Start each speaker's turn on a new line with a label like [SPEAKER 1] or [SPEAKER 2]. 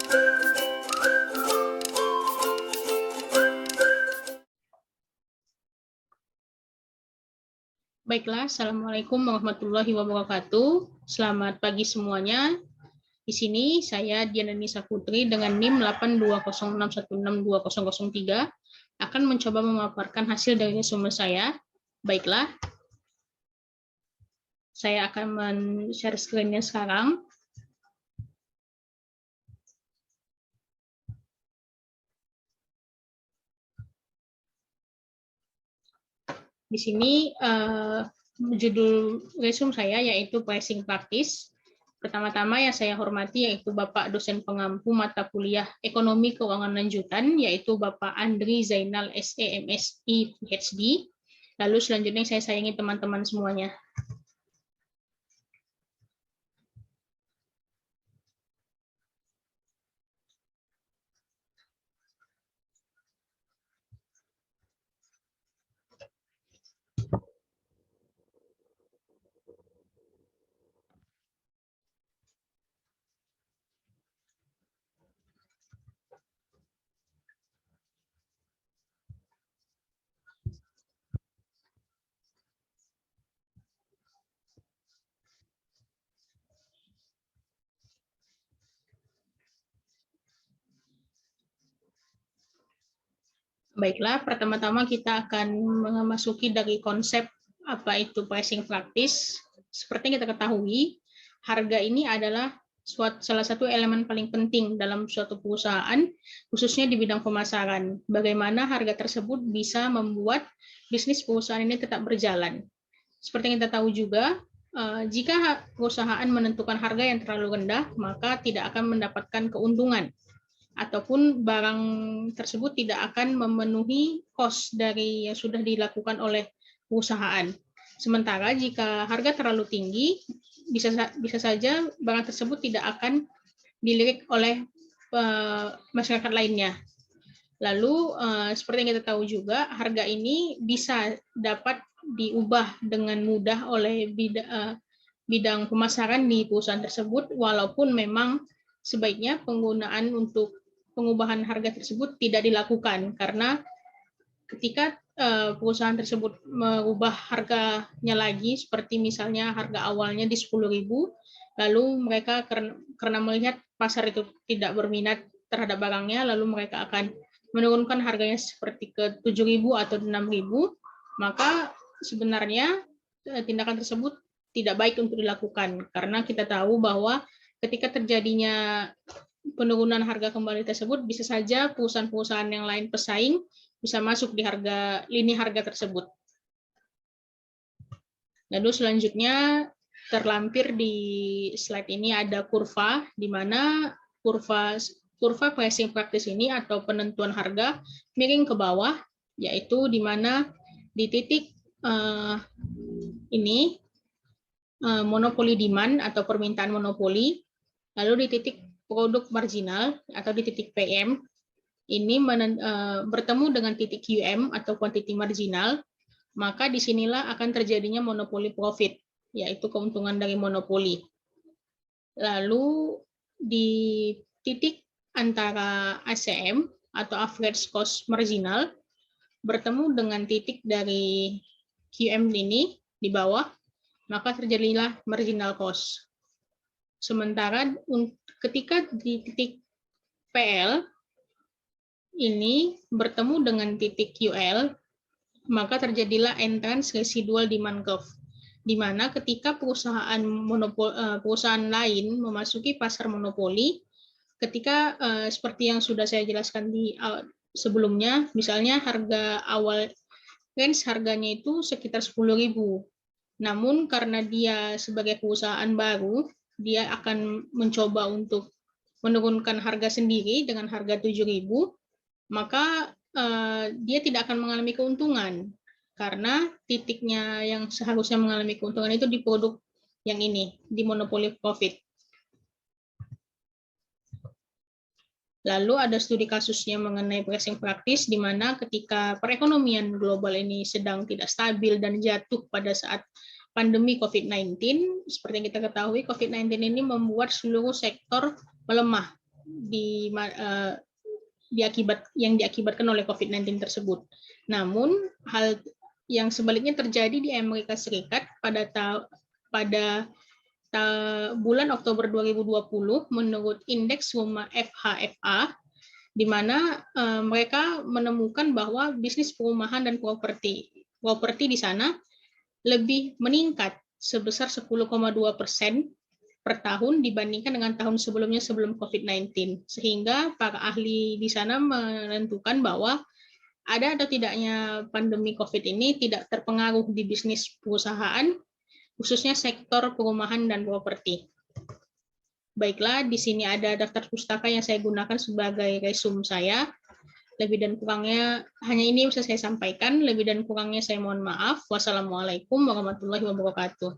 [SPEAKER 1] Baiklah, Assalamualaikum warahmatullahi wabarakatuh. Selamat pagi semuanya. Di sini saya Diana Nisa Putri dengan NIM 82061620003 akan mencoba memaparkan hasil dari resume saya. Baiklah, saya akan men-share screen-nya sekarang. Di sini judul resume saya yaitu Pricing Practice. Pertama-tama yang saya hormati yaitu Bapak dosen pengampu mata kuliah Ekonomi Keuangan Lanjutan yaitu Bapak Andri Zainal SE MSI PhD. Lalu selanjutnya saya sayangi teman-teman semuanya. Baiklah, pertama-tama kita akan memasuki dari konsep apa itu pricing practice. Seperti yang kita ketahui, harga ini adalah salah satu elemen paling penting dalam suatu perusahaan, khususnya di bidang pemasaran. Bagaimana harga tersebut bisa membuat bisnis perusahaan ini tetap berjalan. Seperti yang kita tahu juga, jika perusahaan menentukan harga yang terlalu rendah, maka tidak akan mendapatkan keuntungan ataupun barang tersebut tidak akan memenuhi cost dari yang sudah dilakukan oleh perusahaan. Sementara jika harga terlalu tinggi, bisa saja barang tersebut tidak akan dilirik oleh masyarakat lainnya. Lalu seperti yang kita tahu juga, harga ini bisa dapat diubah dengan mudah oleh bidang pemasaran di perusahaan tersebut, walaupun memang sebaiknya penggunaan untuk pengubahan harga tersebut tidak dilakukan, karena ketika perusahaan tersebut mengubah harganya lagi, seperti misalnya harga awalnya di 10.000, lalu mereka karena melihat pasar itu tidak berminat terhadap barangnya, lalu mereka akan menurunkan harganya seperti ke 7.000 atau 6.000, maka sebenarnya tindakan tersebut tidak baik untuk dilakukan, karena kita tahu bahwa ketika terjadinya penurunan harga kembali tersebut, bisa saja perusahaan-perusahaan yang lain pesaing bisa masuk di lini harga tersebut. Lalu selanjutnya terlampir di slide ini ada kurva, di mana kurva pricing practice ini atau penentuan harga miring ke bawah, yaitu di mana di titik ini monopoli demand atau permintaan monopoli, lalu di titik produk marginal atau di titik PM ini bertemu dengan titik QM atau quantity marginal, maka disinilah akan terjadinya monopoli profit, yaitu keuntungan dari monopoli. Lalu di titik antara ACM atau average cost marginal bertemu dengan titik dari QM ini di bawah, maka terjadilah marginal cost. Sementara ketika di titik PL ini bertemu dengan titik QL, maka terjadilah entrance residual demand curve, di mana ketika perusahaan lain memasuki pasar monopoli, ketika seperti yang sudah saya jelaskan di sebelumnya, misalnya harga awal range harganya itu sekitar 10.000. Namun karena dia sebagai perusahaan baru, dia akan mencoba untuk menurunkan harga sendiri dengan harga 7.000, maka dia tidak akan mengalami keuntungan, karena titiknya yang seharusnya mengalami keuntungan itu di produk yang ini, di monopoly profit. Lalu ada studi kasusnya mengenai pricing practice, di mana ketika perekonomian global ini sedang tidak stabil dan jatuh pada saat pandemi COVID-19, seperti yang kita ketahui, COVID-19 ini membuat seluruh sektor melemah, yang diakibatkan oleh COVID-19 tersebut. Namun hal yang sebaliknya terjadi di Amerika Serikat pada bulan Oktober 2020 menurut indeks rumah FHFA, di mana mereka menemukan bahwa bisnis perumahan dan properti di sana lebih meningkat sebesar 10,2% per tahun dibandingkan dengan tahun sebelumnya sebelum COVID-19. Sehingga para ahli di sana menentukan bahwa ada atau tidaknya pandemi COVID ini tidak terpengaruh di bisnis perusahaan, khususnya sektor perumahan dan properti. Baiklah, di sini ada daftar pustaka yang saya gunakan sebagai resume saya. Lebih dan kurangnya hanya ini yang bisa saya sampaikan. Lebih dan kurangnya saya mohon maaf. Wassalamualaikum warahmatullahi wabarakatuh.